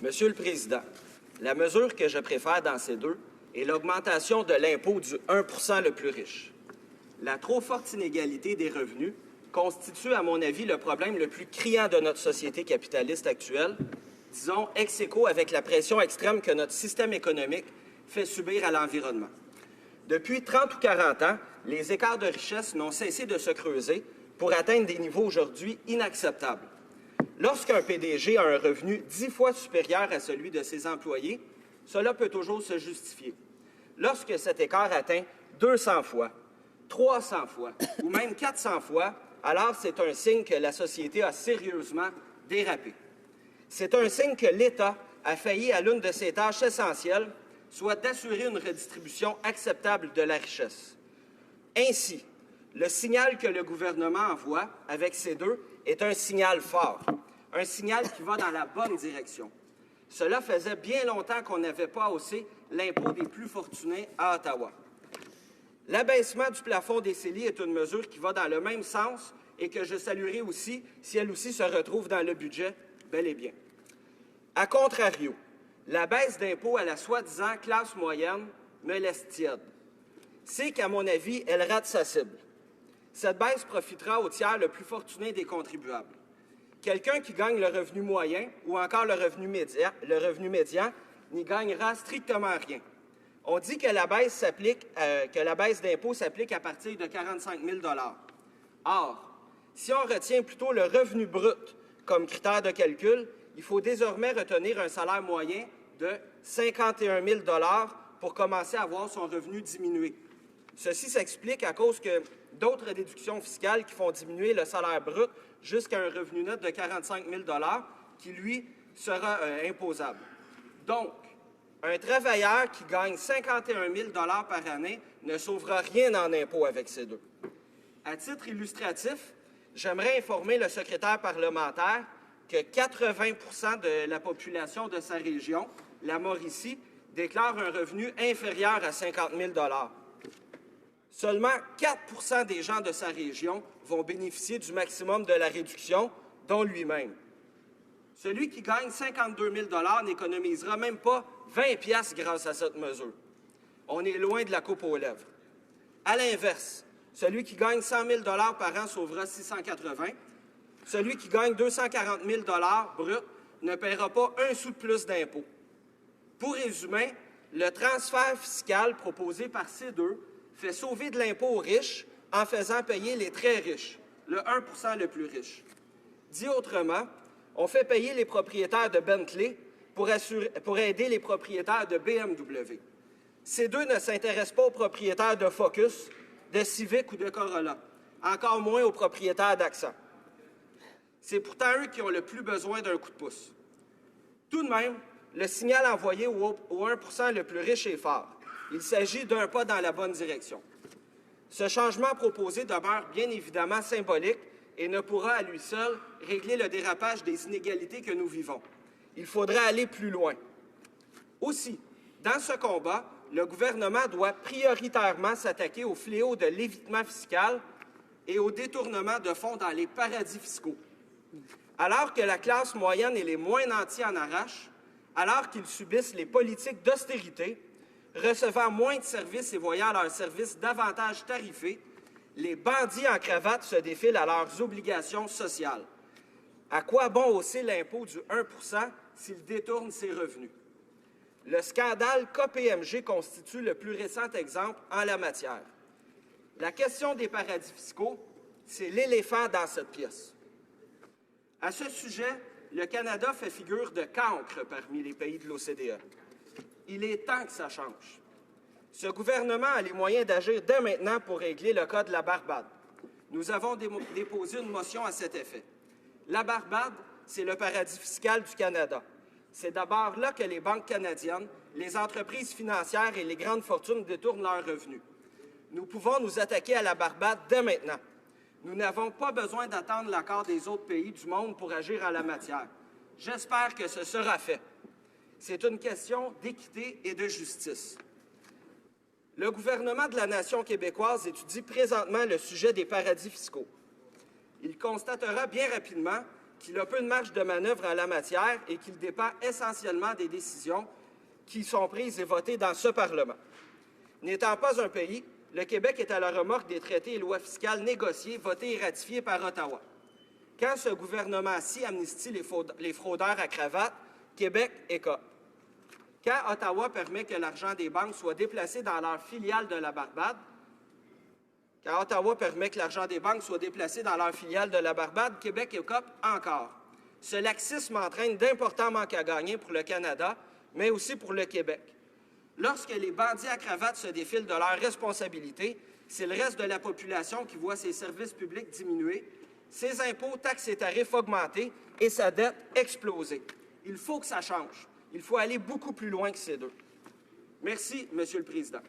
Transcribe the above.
Monsieur le Président, la mesure que je préfère dans ces deux est l'augmentation de l'impôt du 1 % le plus riche. La trop forte inégalité des revenus constitue, à mon avis, le problème le plus criant de notre société capitaliste actuelle, disons ex aequo avec la pression extrême que notre système économique fait subir à l'environnement. Depuis 30 ou 40 ans, les écarts de richesse n'ont cessé de se creuser pour atteindre des niveaux aujourd'hui inacceptables. Lorsqu'un PDG a un revenu 10 fois supérieur à celui de ses employés, cela peut toujours se justifier. Lorsque cet écart atteint 200 fois, 300 fois ou même 400 fois, alors c'est un signe que la société a sérieusement dérapé. C'est un signe que l'État a failli à l'une de ses tâches essentielles, soit d'assurer une redistribution acceptable de la richesse. Ainsi, le signal que le gouvernement envoie avec ces deux est un signal fort, un signal qui va dans la bonne direction. Cela faisait bien longtemps qu'on n'avait pas haussé l'impôt des plus fortunés à Ottawa. L'abaissement du plafond des CELI est une mesure qui va dans le même sens et que je saluerai aussi si elle aussi se retrouve dans le budget, bel et bien. A contrario, la baisse d'impôt à la soi-disant classe moyenne me laisse tiède. C'est qu'à mon avis, elle rate sa cible. Cette baisse profitera au tiers le plus fortuné des contribuables. Quelqu'un qui gagne le revenu moyen ou encore le revenu médian n'y gagnera strictement rien. On dit que la baisse d'impôt s'applique à partir de 45 000 $. Or, si on retient plutôt le revenu brut comme critère de calcul, il faut désormais retenir un salaire moyen de 51 000 $ pour commencer à voir son revenu diminuer. Ceci s'explique à cause que d'autres déductions fiscales qui font diminuer le salaire brut jusqu'à un revenu net de 45 000 $ qui, lui, sera imposable. Donc, un travailleur qui gagne 51 000 $ par année ne sauvera rien en impôts avec ces deux. À titre illustratif, j'aimerais informer le secrétaire parlementaire que 80 % de la population de sa région, la Mauricie, déclare un revenu inférieur à 50 000 $. Seulement 4 % des gens de sa région vont bénéficier du maximum de la réduction, dont lui-même. Celui qui gagne 52 000 $ n'économisera même pas 20 piastres grâce à cette mesure. On est loin de la coupe aux lèvres. À l'inverse, celui qui gagne 100 000 $ par an sauvera 680. Celui qui gagne 240 000 $ brut ne paiera pas un sou de plus d'impôts. Pour résumer, le transfert fiscal proposé par ces deux fait sauver de l'impôt aux riches en faisant payer les très riches, le 1 % le plus riche. Dit autrement, on fait payer les propriétaires de Bentley pour aider les propriétaires de BMW. Ces deux ne s'intéressent pas aux propriétaires de Focus, de Civic ou de Corolla, encore moins aux propriétaires d'Accent. C'est pourtant eux qui ont le plus besoin d'un coup de pouce. Tout de même, le signal envoyé au 1 % le plus riche est fort. Il s'agit d'un pas dans la bonne direction. Ce changement proposé demeure bien évidemment symbolique et ne pourra à lui seul régler le dérapage des inégalités que nous vivons. Il faudra aller plus loin. Aussi, dans ce combat, le gouvernement doit prioritairement s'attaquer au fléau de l'évitement fiscal et au détournement de fonds dans les paradis fiscaux. Alors que la classe moyenne et les moins nantis en arrachent, alors qu'ils subissent les politiques d'austérité, recevant moins de services et voyant leurs services davantage tarifés, les bandits en cravate se défilent à leurs obligations sociales. À quoi bon hausser l'impôt du 1 % s'ils détournent ses revenus? Le scandale KPMG constitue le plus récent exemple en la matière. La question des paradis fiscaux, c'est l'éléphant dans cette pièce. À ce sujet, le Canada fait figure de cancre parmi les pays de l'OCDE. Il est temps que ça change. Ce gouvernement a les moyens d'agir dès maintenant pour régler le cas de la Barbade. Nous avons déposé une motion à cet effet. La Barbade, c'est le paradis fiscal du Canada. C'est d'abord là que les banques canadiennes, les entreprises financières et les grandes fortunes détournent leurs revenus. Nous pouvons nous attaquer à la Barbade dès maintenant. Nous n'avons pas besoin d'attendre l'accord des autres pays du monde pour agir en la matière. J'espère que ce sera fait. C'est une question d'équité et de justice. Le gouvernement de la nation québécoise étudie présentement le sujet des paradis fiscaux. Il constatera bien rapidement qu'il a peu de marge de manœuvre en la matière et qu'il dépend essentiellement des décisions qui sont prises et votées dans ce Parlement. N'étant pas un pays, le Québec est à la remorque des traités et lois fiscales négociés, votés et ratifiés par Ottawa. Quand ce gouvernement-ci amnistie les fraudeurs à cravate, Québec écope. Quand Ottawa permet que l'argent des banques soit déplacé dans leur filiale de la Barbade, Québec écope encore. Ce laxisme entraîne d'importants manques à gagner pour le Canada, mais aussi pour le Québec. Lorsque les bandits à cravate se défilent de leurs responsabilités, c'est le reste de la population qui voit ses services publics diminuer, ses impôts, taxes et tarifs augmenter et sa dette exploser. Il faut que ça change. Il faut aller beaucoup plus loin que ces deux. Merci, Monsieur le Président.